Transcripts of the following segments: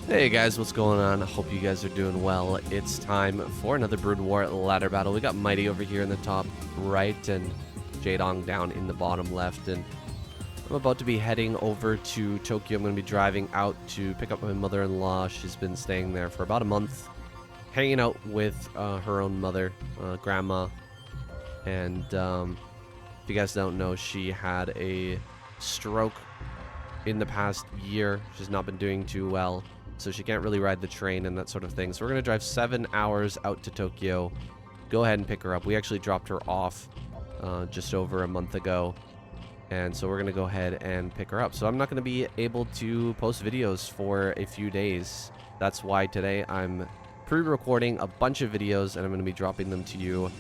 Hey guys, what's going on? I hope you guys are doing well. It's time for another Broodwar ladder battle. We got Mighty over here in the top right and Jaedong down in the bottom left. And I'm about to be heading over to Tokyo. I'm going to be driving out to pick up my mother-in-law. She's been staying there for about a month, hanging out with her own mother, grandma. And if you guys don't know, she had a stroke in the past year. She's not been doing too well, so she can't really ride the train and that sort of thing. So we're going to drive 7 hours out to Tokyo, go ahead and pick her up. We actually dropped her off just over a month ago, and so we're going to go ahead and pick her up. So I'm not going to be able to post videos for a few days. That's why today I'm pre-recording a bunch of videos, and I'm going to be dropping them to you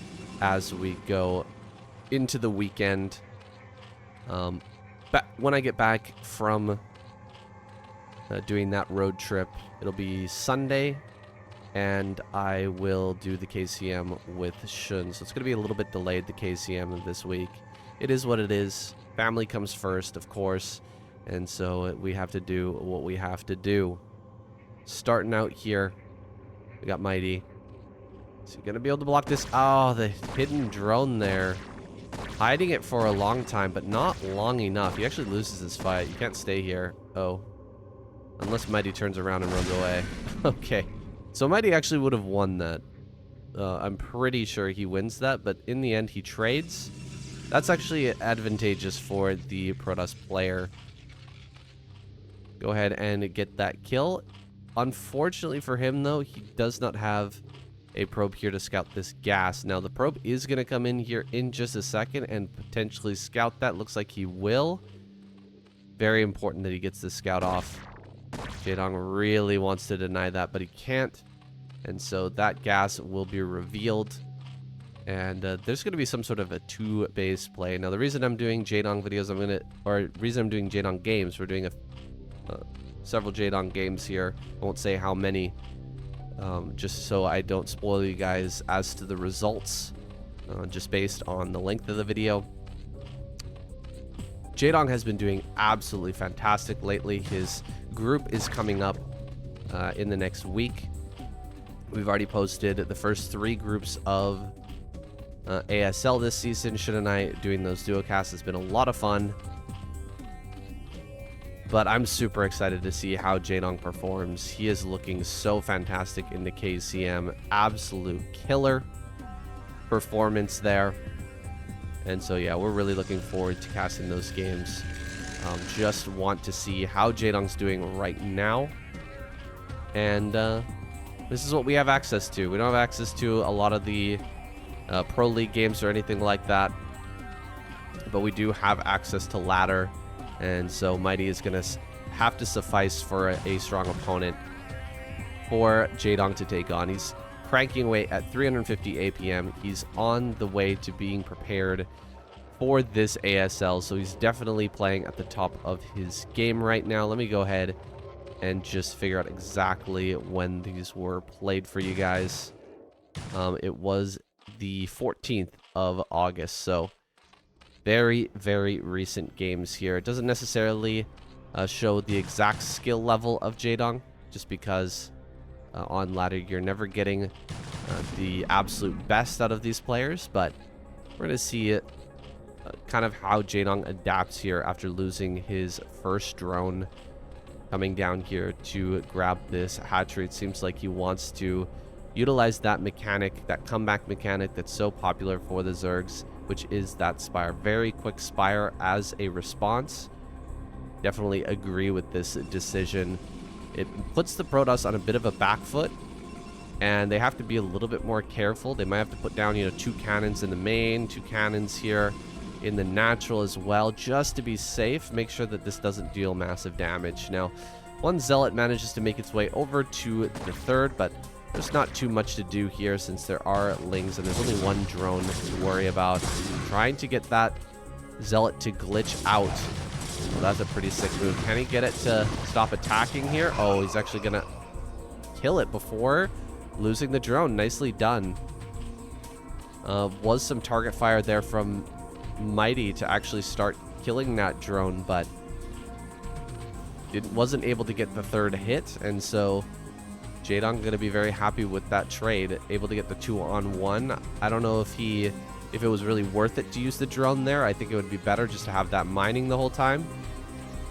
as we go into the weekend. When I get back from doing that road trip, it'll be Sunday, and I will do the KCM with Shun. So it's going to be a little bit delayed, the KCM this week. It is what it is. Family comes first, of course, and so we have to do what we have to do. Starting out here, we got Mighty. Is he going to be able to block this? Oh, the hidden drone there. Hiding it for a long time, but not long enough. He actually loses his fight. You can't stay here. Oh. Unless Mighty turns around and runs away. Okay. So Mighty actually would have won that. I'm pretty sure he wins that, but in the end he trades. That's actually advantageous for the Protoss player. Go ahead and get that kill. Unfortunately for him, though, he does not have a probe here to scout this gas. Now, the probe is going to come in here in just a second and potentially scout that. Looks like he will. Very important that he gets the scout off. Jaedong really wants to deny that, but he can't. And so that gas will be revealed. And there's going to be some sort of a two-base play. Now, the reason I'm doing Jaedong videos, reason I'm doing Jaedong games, we're doing several Jaedong games here. I won't say how many. Just so I don't spoil you guys as to the results, just based on the length of the video. Jaedong has been doing absolutely fantastic lately. His group is coming up in the next week. We've already posted the first 3 groups of ASL this season. Shun and I doing those duocasts has been a lot of fun. But I'm super excited to see how Jaedong performs. He is looking so fantastic in the KCM. Absolute killer performance there. And so, yeah, we're really looking forward to casting those games. Just want to see how Jaedong's doing right now. And this is what we have access to. We don't have access to a lot of the Pro League games or anything like that. But we do have access to ladder. And so Mighty is going to have to suffice for a strong opponent for Jaedong to take on. He's cranking away at 350 APM. He's on the way to being prepared for this ASL. So he's definitely playing at the top of his game right now. Let me go ahead and just figure out exactly when these were played for you guys. It was the 14th of August. So very, very recent games here. It doesn't necessarily show the exact skill level of Jaedong, just because on ladder you're never getting the absolute best out of these players. But we're going to see it kind of how Jaedong adapts here after losing his first drone, coming down here to grab this hatchery. It seems like he wants to utilize that mechanic, that comeback mechanic that's so popular for the Zergs, which is that Spire. Very quick Spire as a response. Definitely agree with this decision. It puts the Protoss on a bit of a back foot, and they have to be a little bit more careful. They might have to put down, 2 cannons in the main, 2 cannons here in the natural as well, just to be safe. Make sure that this doesn't deal massive damage. Now, one Zealot manages to make its way over to the 3rd, but there's not too much to do here since there are lings and there's only 1 drone to worry about. Trying to get that Zealot to glitch out. Well, that's a pretty sick move. Can he get it to stop attacking here? Oh, he's actually going to kill it before losing the drone. Nicely done. Was some target fire there from Mighty to actually start killing that drone, but wasn't able to get the third hit, and so Jaedong going to be very happy with that trade, able to get the 2-on-1. I don't know if it was really worth it to use the drone there. I think it would be better just to have that mining the whole time.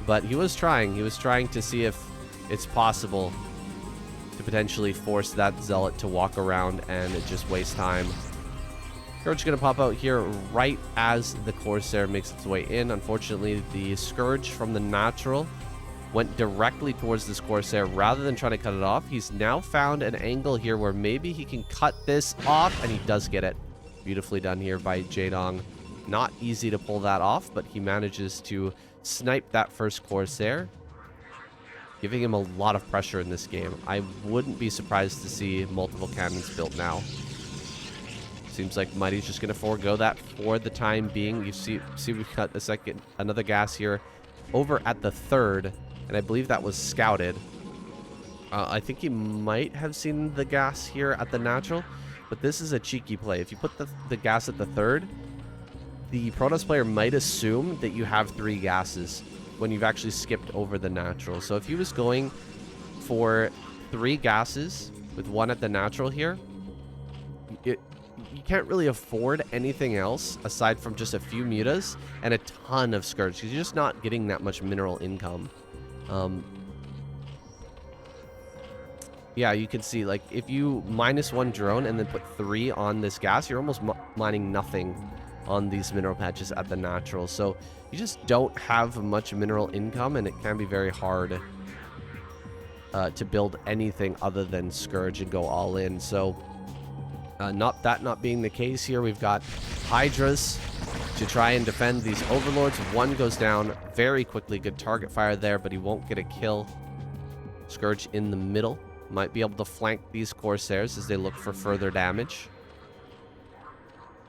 But he was trying. He was trying to see if it's possible to potentially force that Zealot to walk around and just waste time. Scourge going to pop out here right as the Corsair makes its way in. Unfortunately, the Scourge from the natural went directly towards this Corsair rather than trying to cut it off. He's now found an angle here where maybe he can cut this off, and he does get it. Beautifully done here by Jaedong. Not easy to pull that off, but he manages to snipe that first Corsair, giving him a lot of pressure in this game. I wouldn't be surprised to see multiple cannons built now. Seems like Mighty's just going to forego that for the time being. You see we've got another gas here over at the third, and I believe that was scouted. I think he might have seen the gas here at the natural, but this is a cheeky play. If you put the gas at the third, the Protoss player might assume that you have 3 gases when you've actually skipped over the natural. So if he was going for 3 gases with 1 at the natural here, you can't really afford anything else aside from just a few mutas and a ton of Scourge, because you're just not getting that much mineral income. Yeah, you can see, like, if you -1 drone and then put 3 on this gas, you're almost mining nothing on these mineral patches at the natural. So you just don't have much mineral income, and it can be very hard to build anything other than Scourge and go all in. So not being the case here, we've got Hydras to try and defend these Overlords. 1 goes down very quickly. Good target fire there, but he won't get a kill. Scourge in the middle might be able to flank these Corsairs as they look for further damage.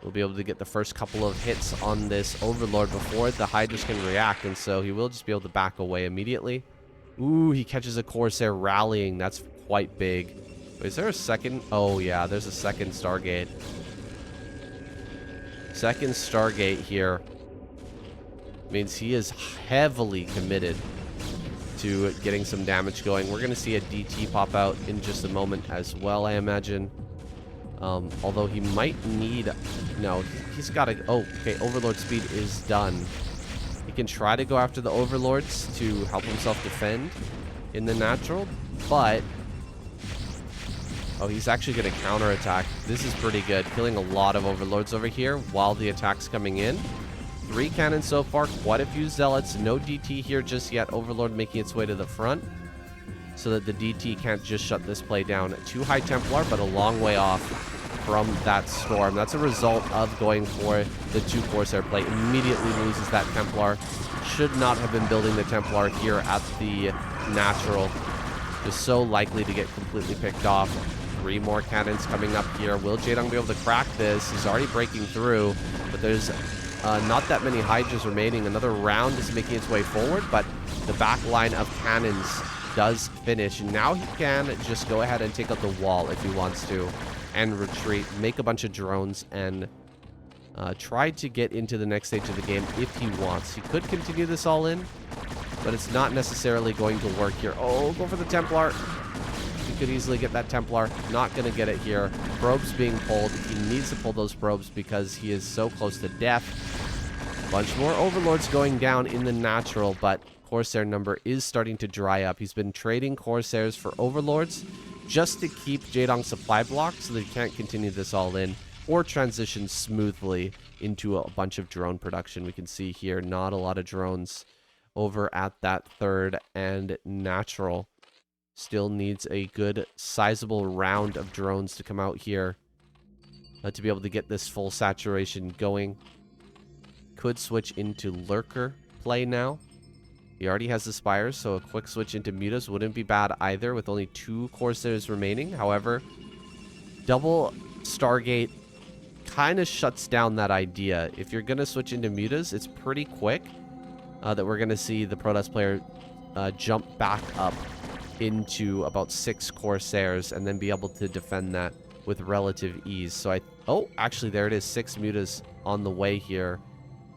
We'll be able to get the first couple of hits on this Overlord before the Hydras can react, and so he will just be able to back away immediately. Ooh, he catches a Corsair rallying. That's quite big. Wait, is there a second? Oh, yeah, there's a second Stargate. Second Stargate here means he is heavily committed to getting some damage going. We're going to see a DT pop out in just a moment as well, I imagine. Although he might need... No, he's got to... Oh, okay, Overlord speed is done. He can try to go after the Overlords to help himself defend in the natural, but... Oh, he's actually going to counterattack. This is pretty good. Killing a lot of Overlords over here while the attack's coming in. 3 cannons so far. Quite a few Zealots. No DT here just yet. Overlord making its way to the front so that the DT can't just shut this play down. 2 High Templar, but a long way off from that Storm. That's a result of going for the 2 Corsair play. Immediately loses that Templar. Should not have been building the Templar here at the natural. Just so likely to get completely picked off. 3 more cannons coming up here. Will Jaedong be able to crack this? He's already breaking through, but there's not that many Hydras remaining. Another round is making its way forward, but the back line of cannons does finish. Now he can just go ahead and take out the wall if he wants to and retreat, make a bunch of drones, and try to get into the next stage of the game if he wants. He could continue this all in, but it's not necessarily going to work here. Oh, go for the Templar. He could easily get that Templar. Not going to get it here. Probes being pulled. He needs to pull those probes because he is so close to death. Bunch more Overlords going down in the natural, but Corsair number is starting to dry up. He's been trading Corsairs for Overlords just to keep Jaedong's supply blocked so that he can't continue this all in or transition smoothly into a bunch of drone production. We can see here not a lot of drones over at that third, and natural still needs a good sizable round of drones to come out here to be able to get this full saturation going. Could switch into Lurker play now. He already has the Spires, so a quick switch into Mutas wouldn't be bad either with only 2 Corsairs remaining. However, double Stargate kind of shuts down that idea. If you're going to switch into Mutas, it's pretty quick that we're going to see the Protoss player jump back up into about 6 Corsairs and then be able to defend that with relative ease. So oh, actually there it is, 6 Mutas on the way here.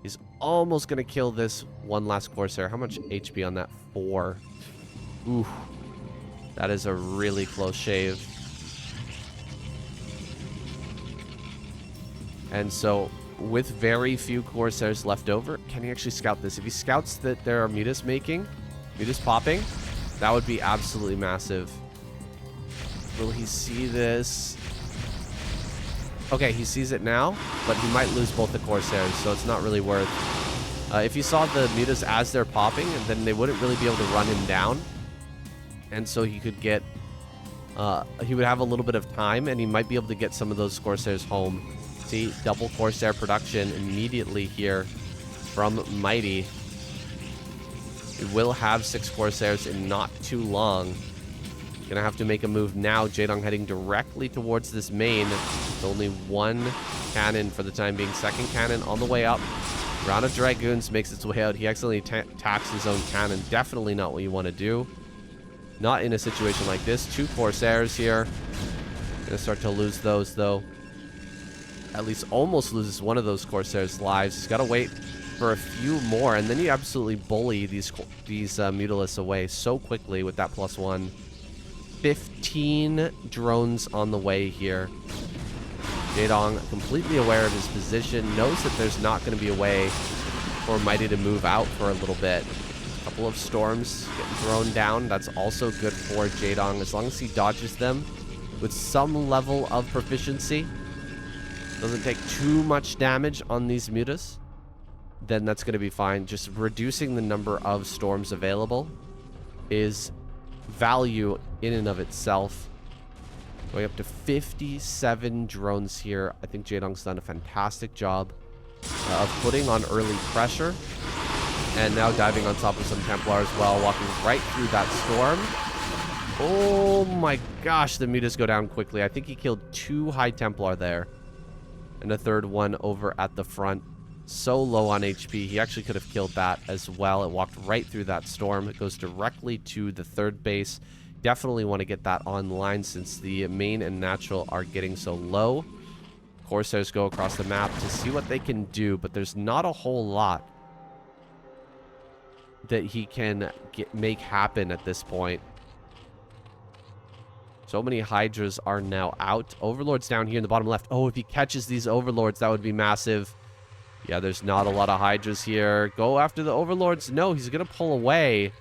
He's almost going to kill this one last Corsair. How much HP on that? 4. Ooh. That is a really close shave. And so, with very few Corsairs left over, can he actually scout this? If he scouts that there are mutas popping, that would be absolutely massive. Will he see this? Okay, he sees it now, but he might lose both the Corsairs, so it's not really worth. If he saw the mutas as they're popping, then they wouldn't really be able to run him down. And so he could get... he would have a little bit of time, and he might be able to get some of those Corsairs home. See, double Corsair production immediately here from Mighty. We will have 6 Corsairs in not too long. Gonna have to make a move now. Jaedong heading directly towards this main. With only 1 cannon for the time being. Second cannon on the way up. Round of Dragoons makes its way out. He accidentally tacks his own cannon. Definitely not what you want to do. Not in a situation like this. 2 Corsairs here. Gonna start to lose those though. At least almost loses one of those Corsairs' lives. He's got to wait for a few more, and then you absolutely bully these Mutalisks away so quickly with that +1. 15 drones on the way here. Jaedong, completely aware of his position, knows that there's not going to be a way for Mighty to move out for a little bit. A couple of storms getting thrown down. That's also good for Jaedong, as long as he dodges them with some level of proficiency. Doesn't take too much damage on these mutas, then that's going to be fine. Just reducing the number of storms available is value in and of itself. Going up to 57 drones here. I think Jaedong's done a fantastic job of putting on early pressure. And now diving on top of some Templar as well, walking right through that storm. Oh my gosh, the mutas go down quickly. I think he killed 2 High Templar there. And a third one over at the front. So low on HP. He actually could have killed that as well. It walked right through that storm. It goes directly to the third base. Definitely want to get that online since the main and natural are getting so low. Corsairs go across the map to see what they can do, but there's not a whole lot that he can make happen at this point. So many Hydras are now out. Overlords down here in the bottom left. Oh, if he catches these Overlords, that would be massive. Yeah, there's not a lot of Hydras here. Go after the Overlords. No, he's going to pull away.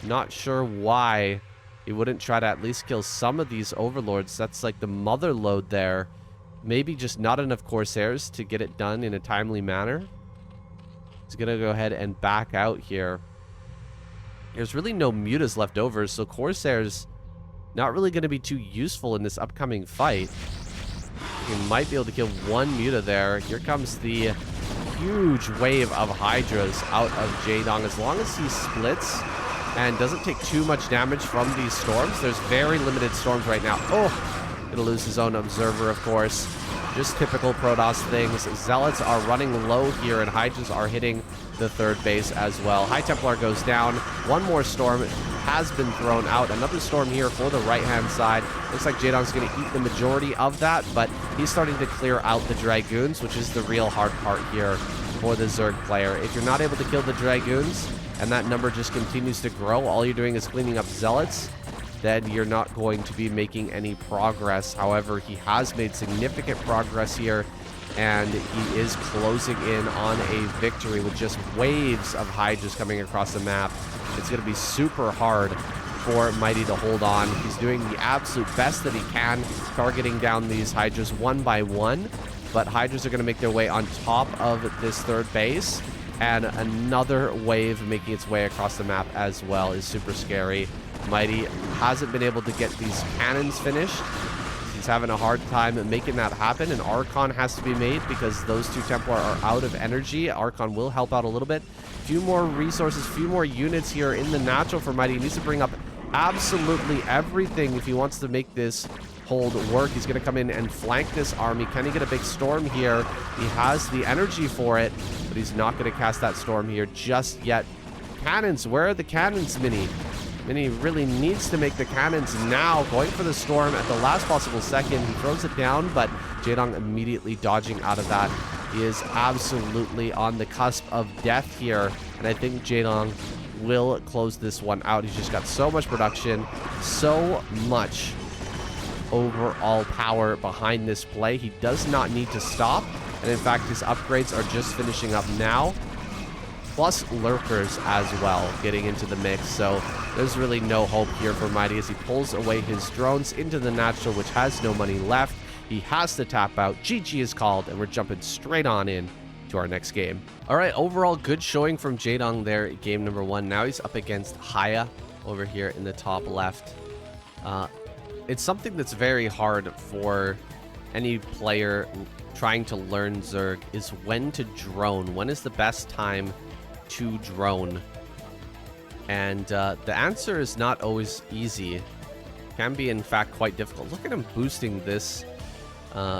Not sure why he wouldn't try to at least kill some of these Overlords. That's like the mother load there. Maybe just not enough Corsairs to get it done in a timely manner. He's going to go ahead and back out here. There's really no mutas left over, so Corsairs... not really going to be too useful in this upcoming fight. You might be able to kill 1 muta there. Here comes the huge wave of Hydras out of Jaedong. As long as he splits and doesn't take too much damage from these storms. There's very limited storms right now. Oh, gonna lose his own Observer, of course. Just typical Protoss things. Zealots are running low here, and Hydras are hitting the third base as well. High Templar goes down. 1 more storm has been thrown out. Another storm here for the right-hand side. Looks like Jaedong's going to eat the majority of that, but he's starting to clear out the Dragoons, which is the real hard part here for the Zerg player. If you're not able to kill the Dragoons, and that number just continues to grow, all you're doing is cleaning up Zealots, then you're not going to be making any progress. However, he has made significant progress here, and he is closing in on a victory with just waves of Hydras coming across the map. It's going to be super hard for Mighty to hold on. He's doing the absolute best that he can, targeting down these Hydras 1 by 1, but Hydras are going to make their way on top of this third base, and another wave making its way across the map as well is super scary. Mighty hasn't been able to get these cannons finished. He's having a hard time making that happen, and Archon has to be made because those 2 Templar are out of energy. Archon will help out a little bit. Few more resources, few more units here in the natural for Mighty. He needs to bring up absolutely everything if he wants to make this hold work. He's going to come in and flank this army. Can he get a big storm here? He has the energy for it, but he's not going to cast that storm here just yet. Cannons, where are the cannons, Mini? Mini really needs to make the cannons now. Going for the storm at the last possible second. He throws it down, but Jaedong immediately dodging out of that. He is absolutely on the cusp of death here, and I think Jaedong will close this one out. He's just got so much production, so much overall power behind this play. He does not need to stop, and in fact, his upgrades are just finishing up now, plus lurkers as well getting into the mix. So there's really no hope here for Mighty as he pulls away his drones into the natural, which has no money left. He has to tap out. GG is called, and we're jumping straight on in to our next game. All right, overall good showing from Jaedong there, game number 1. Now he's up against Haya over here in the top left. It's something that's very hard for any player trying to learn Zerg, is when to drone. When is the best time to drone? And the answer is not always easy. Can be, in fact, quite difficult. Look at him boosting this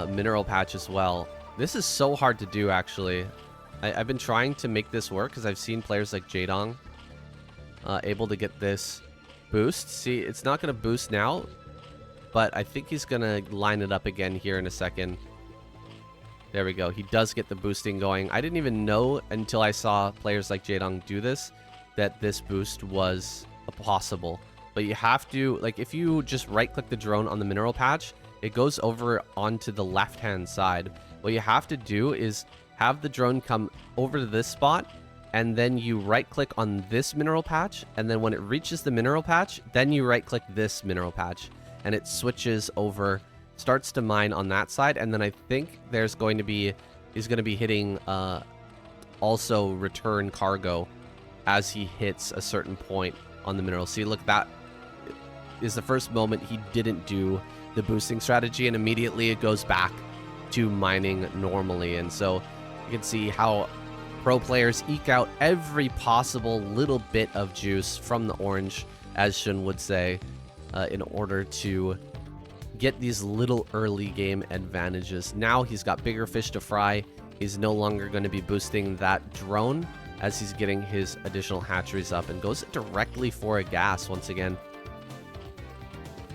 mineral patch as well. This is so hard to do, actually. I've been trying to make this work because I've seen players like Jaedong able to get this boost. See, it's not going to boost now, but I think he's going to line it up again here in a second. There we go. He does get the boosting going. I didn't even know until I saw players like Jaedong do this, that this boost was possible. But you have to, like, if you just right-click the drone on the mineral patch, it goes over onto the left-hand side. What you have to do is have the drone come over to this spot, and then you right-click on this mineral patch, and then when it reaches the mineral patch, then you right-click this mineral patch, and it switches over, starts to mine on that side, and then I think there's going to be, he's going to be hitting also return cargo as he hits a certain point on the mineral. See, look, that is the first moment he didn't do the boosting strategy, and immediately it goes back to mining normally. And so you can see how pro players eke out every possible little bit of juice from the orange, as Shun would say, in order to get these little early game advantages. Now he's got bigger fish to fry. He's no longer going to be boosting that drone as he's getting his additional hatcheries up, and goes directly for a gas once again.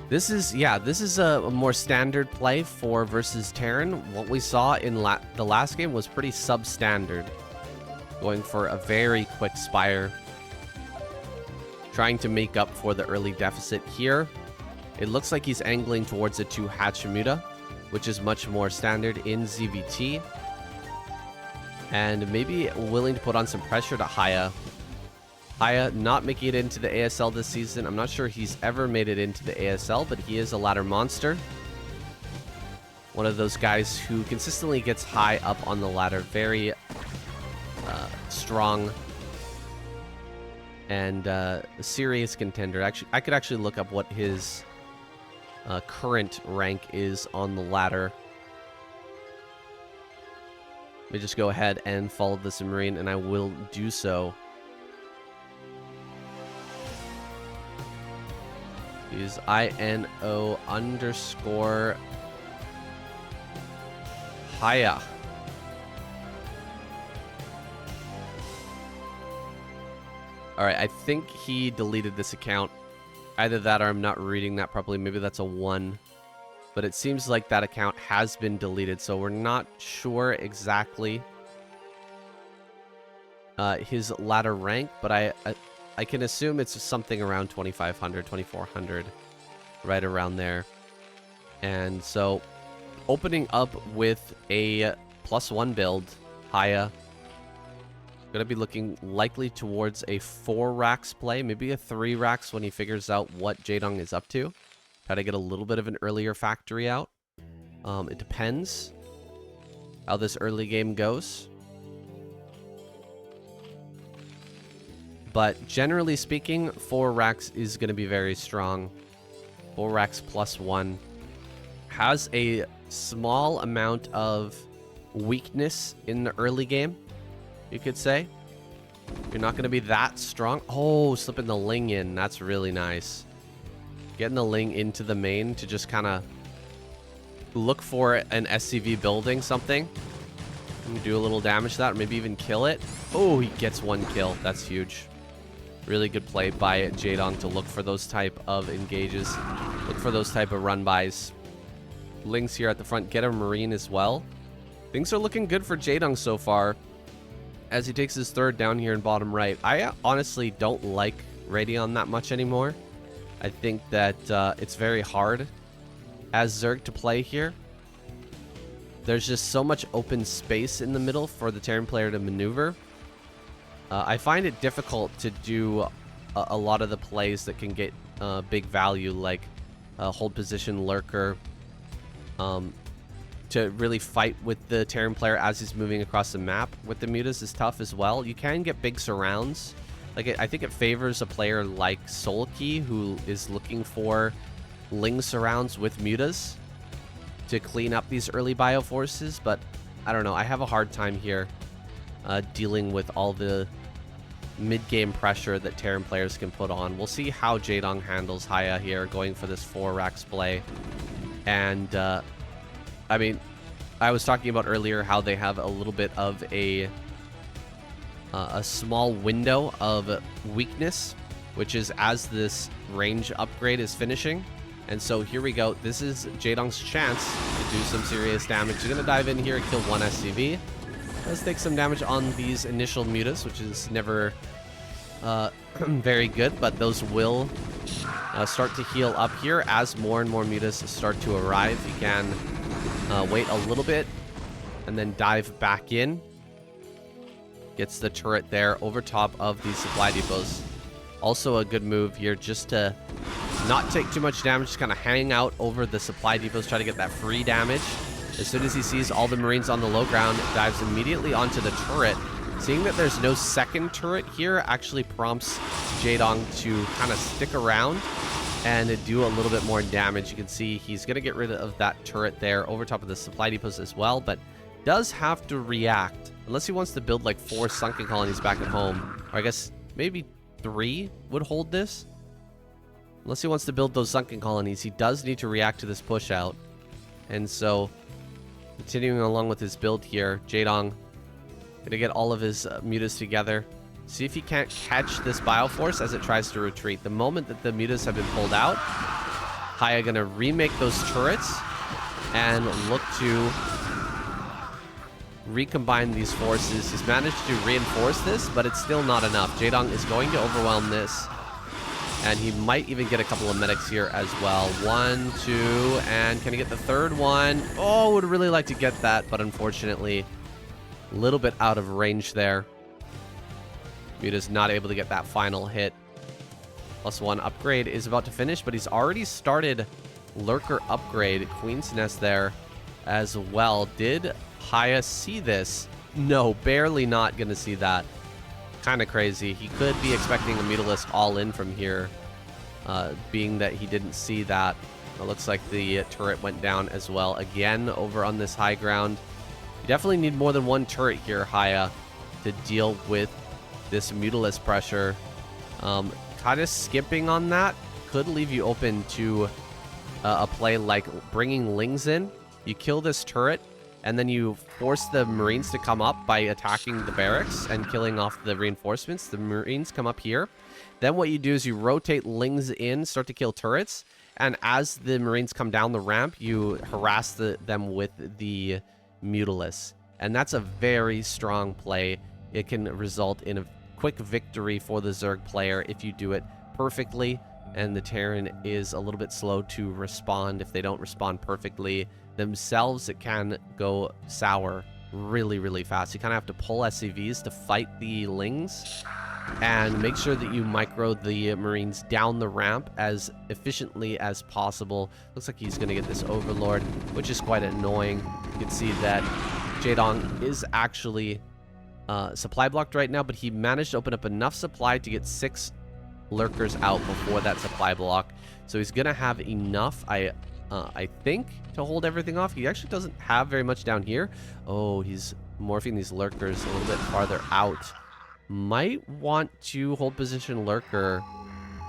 This is, yeah, this is a more standard play for versus Terran. What we saw in the last game was pretty substandard. Going for a very quick spire. Trying to make up for the early deficit here. It looks like he's angling towards a 2 Hachimuta, which is much more standard in ZVT. And maybe willing to put on some pressure to Haya. Haya not making it into the ASL this season. I'm not sure he's ever made it into the ASL, but he is a ladder monster. One of those guys who consistently gets high up on the ladder. Very strong and serious contender. Actually, I could actually look up what his current rank is on the ladder. Let me just go ahead and follow the submarine, and I will do so. He's INO _ Haya. Alright, I think he deleted this account. Either that or I'm not reading that properly. Maybe that's a 1. But it seems like that account has been deleted, so we're not sure exactly his ladder rank, but I can assume it's something around 2,500, 2,400, right around there. And so, opening up with a +1 build, Haya. Gonna be looking likely towards a 4 racks play, maybe a 3 racks when he figures out what Jaedong is up to. Try to get a little bit of an earlier factory out. It depends how this early game goes. But generally speaking, 4 racks is going to be very strong. 4 racks +1. Has a small amount of weakness in the early game, you could say. You're not going to be that strong. Oh, slipping the Ling in. That's really nice. Getting the Ling into the main to just kind of look for an SCV building something. And do a little damage to that, or maybe even kill it. Oh, he gets 1 kill. That's huge. Really good play by Jaedong to look for those type of engages. Look for those type of run-bys. Lings here at the front. Get a Marine as well. Things are looking good for Jaedong so far, as he takes his third down here in bottom right. I honestly don't like Radeon that much anymore. I think that it's very hard as Zerg to play here. There's just so much open space in the middle for the Terran player to maneuver. I find it difficult to do a lot of the plays that can get big value, like hold position lurker, to really fight with the Terran player as he's moving across the map with the mutas is tough as well. You can get big surrounds. Like, I think it favors a player like Solkey, who is looking for Ling surrounds with mutas to clean up these early bioforces, but I don't know. I have a hard time here dealing with all the mid-game pressure that Terran players can put on. We'll see how Jaedong handles Haya here, going for this 4-Rax play. And I mean, I was talking about earlier how they have a little bit of a small window of weakness, which is as this range upgrade is finishing. And so here we go. This is Jaedong's chance to do some serious damage. He's going to dive in here and kill one SCV. Does take some damage on these initial mutas, which is never very good, but those will start to heal up here as more and more mutas start to arrive. You can wait a little bit and then dive back in. Gets the turret there over top of these supply depots. Also a good move here just to not take too much damage, just kind of hang out over the supply depots, try to get that free damage. As soon as he sees all the Marines on the low ground, dives immediately onto the turret. Seeing that there's no second turret here actually prompts Jaedong to kind of stick around and do a little bit more damage. You can see he's going to get rid of that turret there over top of the supply depots as well, but does have to react. Unless he wants to build like 4 sunken colonies back at home. Or I guess maybe 3 would hold this. Unless he wants to build those sunken colonies, he does need to react to this push out. And so, continuing along with his build here, Jaedong gonna get all of his mutas together. See if he can't catch this Bioforce as it tries to retreat. The moment that the mutas have been pulled out, Haya gonna remake those turrets and look to recombine these forces. He's managed to reinforce this, but it's still not enough. Jaedong is going to overwhelm this, and he might even get a couple of medics here as well. 1, 2, and can he get the third one? Oh, would really like to get that, but unfortunately, a little bit out of range there. Muta's not able to get that final hit. +1 upgrade is about to finish, but he's already started Lurker upgrade. Queen's Nest there as well. Did Haya see this? No, barely not gonna see that. Kind of crazy. He could be expecting a Mutalist all in from here, being that he didn't see that. It looks like the turret went down as well again over on this high ground. You definitely need more than 1 turret here, Haya, to deal with this Mutalist pressure. Kind of skipping on that could leave you open to a play like bringing Lings in. You kill this turret, and then you force the Marines to come up by attacking the barracks and killing off the reinforcements. The Marines come up here. Then what you do is you rotate Lings in, start to kill turrets, and as the Marines come down the ramp, you harass them with the Mutalists. And that's a very strong play. It can result in a quick victory for the Zerg player if you do it perfectly, and the Terran is a little bit slow to respond. If they don't respond perfectly themselves, it can go sour really, really fast. You kind of have to pull SCVs to fight the Lings and make sure that you micro the Marines down the ramp as efficiently as possible. Looks like he's going to get this Overlord, which is quite annoying. You can see that Jaedong is actually supply blocked right now, but he managed to open up enough supply to get 6 Lurkers out before that supply block. So he's going to have enough, I think, to hold everything off. He actually doesn't have very much down here. Oh, he's morphing these Lurkers a little bit farther out. Might want to hold position Lurker.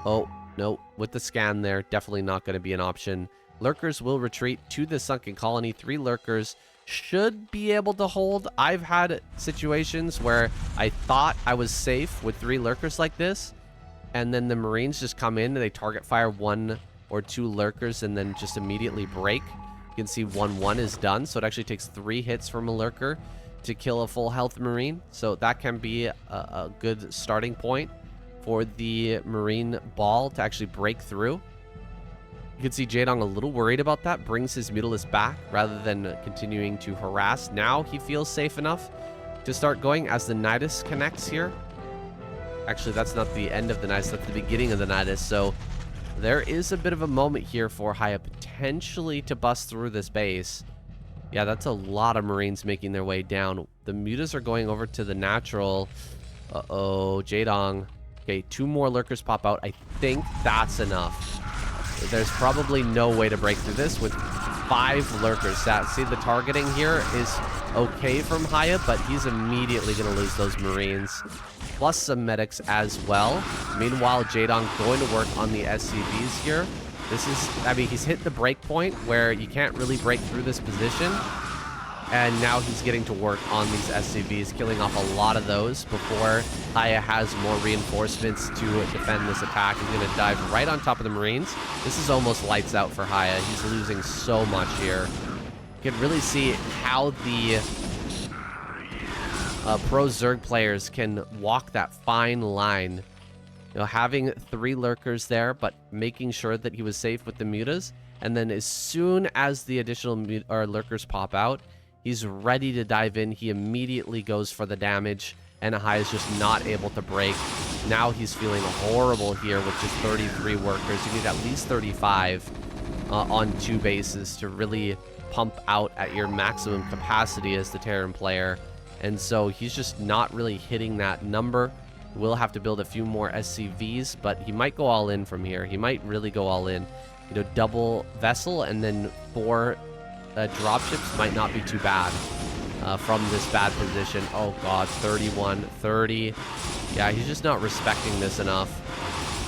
Oh, no. With the scan there, definitely not going to be an option. Lurkers will retreat to the sunken colony. 3 Lurkers should be able to hold. I've had situations where I thought I was safe with 3 Lurkers like this, and then the Marines just come in and they target fire 1 or 2 Lurkers and then just immediately break. You can see 1-1 is done, so it actually takes 3 hits from a lurker to kill a full health Marine. So that can be a good starting point for the Marine ball to actually break through. You can see Jaedong a little worried about that, brings his Mutalisk back rather than continuing to harass. Now he feels safe enough to start going as the Nidus connects here. Actually, that's not the end of the Nidus, that's the beginning of the Nidus. So there is a bit of a moment here for Haya potentially to bust through this base. Yeah, that's a lot of Marines making their way down. The Mutas are going over to the natural. Uh-oh, Jaedong. Okay, 2 more lurkers pop out. I think that's enough. There's probably no way to break through this with 5 lurkers. See, the targeting here is okay from Haya, but he's immediately going to lose those Marines. Plus some medics as well. Meanwhile, Jaedong going to work on the SCVs here. This is, I mean, he's hit the break point where you can't really break through this position. And now he's getting to work on these SCVs, killing off a lot of those before Haya has more reinforcements to defend this attack. He's going to dive right on top of the Marines. This is almost lights out for Haya. He's losing so much here. You can really see how the pro Zerg players can walk that fine line. You know, having 3 lurkers there, but making sure that he was safe with the mutas. And then as soon as the additional lurkers pop out, he's ready to dive in. He immediately goes for the damage, and Ahai is just not able to break. Now he's feeling horrible here with just 33 workers. You need at least 35 on 2 bases to really pump out at your maximum capacity as the Terran player. And so he's just not really hitting that number. Will have to build a few more SCVs, but he might go all in from here. He might really go all in. You know, double vessel and then 4 dropships might not be too bad from this bad position. Oh god, 31, 30. Yeah, he's just not respecting this enough.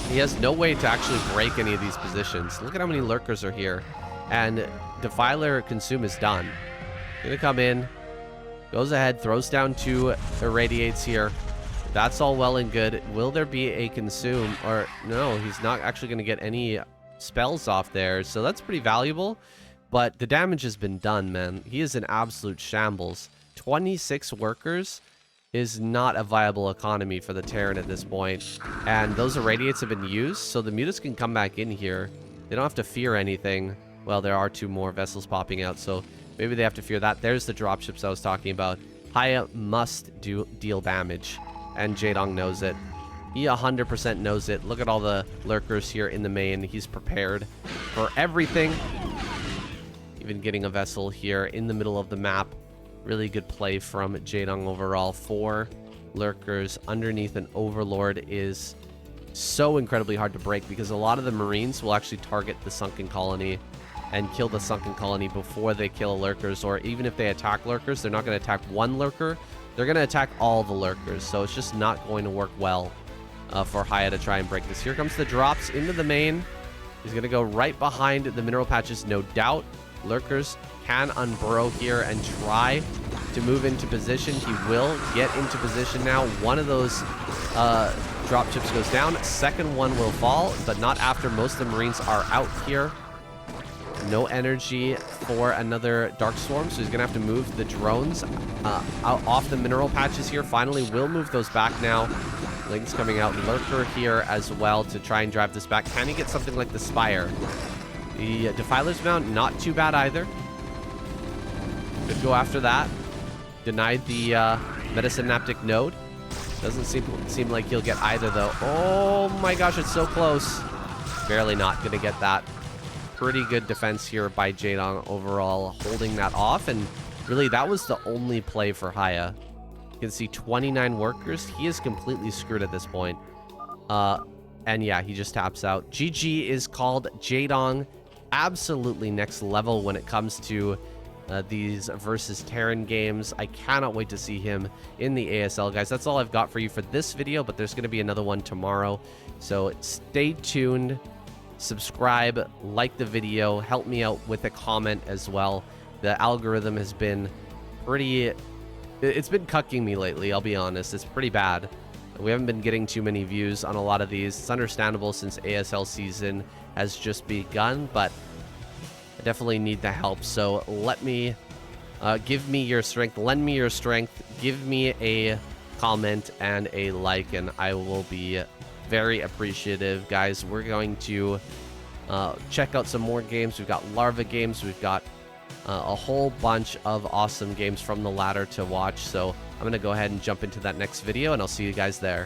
He has no way to actually break any of these positions. Look at how many lurkers are here. And Defiler Consume is done. Gonna come in, goes ahead, throws down 2 irradiates here. That's all well and good. Will there be a consume? Or no, he's not actually going to get any spells off there. So that's pretty valuable. But the damage has been done, man. He is an absolute shambles. 26 workers is not a viable economy for the Terran at this point. And those irradiates have been used, so the mutas can come back in here. They don't have to fear anything. Well, there are 2 more vessels popping out, so maybe they have to fear that. There's the dropships I was talking about. Haya must deal damage. And Jaedong knows it. He 100% knows it. Look at all the lurkers here in the main. He's prepared for everything. Even getting a vessel here in the middle of the map. Really good play from Jaedong overall. 4 lurkers underneath an overlord is so incredibly hard to break because a lot of the Marines will actually target the sunken colony and kill the sunken colony before they kill lurkers. Or even if they attack lurkers, they're not going to attack 1 lurker. They're going to attack all the lurkers, so it's just not going to work well for Haya to try and break this. Here comes the drops into the main. He's going to go right behind the mineral patches, no doubt. Lurkers can unburrow here and try to move into position. He will get into position now. One of those drop chips goes down. Second one will fall, but not after most of the Marines are out here. No energy for another Dark Storm, so he's going to have to move the drones out off the mineral patches here. Finally, will move those back now. Link's coming out. Lurker here as well to try and drive this back. Can he get something like the Spire? The Defiler's Mount, not too bad either. Could go after that. Denied the Metasynaptic Node. Doesn't seem like he'll get either, though. Oh my gosh, it's so close. Barely not going to get that. Pretty good defense here by Jaedong overall, holding that off. And really, that was the only play for Haya. You can see 29 workers. He is completely screwed at this point. And yeah, he just taps out. GG is called. Jaedong, absolutely next level when it comes to these versus Terran games. I cannot wait to see him in the ASL, guys. That's all I've got for you for this video, but there's going to be another one tomorrow. So stay tuned. Subscribe, like the video, help me out with a comment as well. The algorithm has been it's been cucking me lately, I'll be honest. It's pretty bad. We haven't been getting too many views on a lot of these. It's understandable since ASL season has just begun, but Definitely need the help. So let me give me your strength. Lend me your strength. Give me a comment and a like, and I will be very appreciative. Guys, we're going to check out some more games. We've got Larva games. We've got a whole bunch of awesome games from the ladder to watch. So I'm going to go ahead and jump into that next video, and I'll see you guys there.